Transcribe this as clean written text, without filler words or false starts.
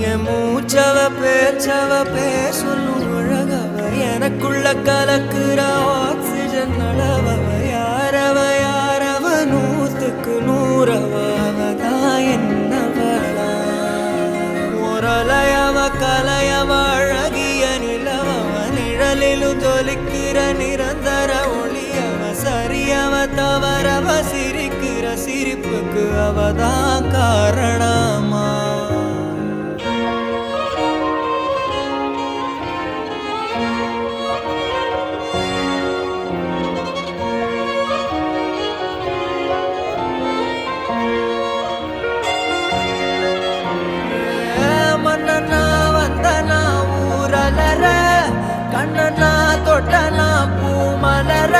என் மூச்சவ பேர் சொல்லும் அழகவ எனக்குள்ள கலக்குற ஆக்சிஜன் அளவவ யாரவ நூத்துக்கு நூறவ அவதான் என்னவளா முரலையவ கலையவ அழகிய நிலவவ நிழலிலும் ஜொலிக்கிற நிரந்தர ஒளியவ சரியவ தவறவ சிரிக்கிற சிரிப்புக்கு அவதான் காரணமா மன்னனா வந்தனா ஊரலர கண்ணனா தொட்டனா பூமலர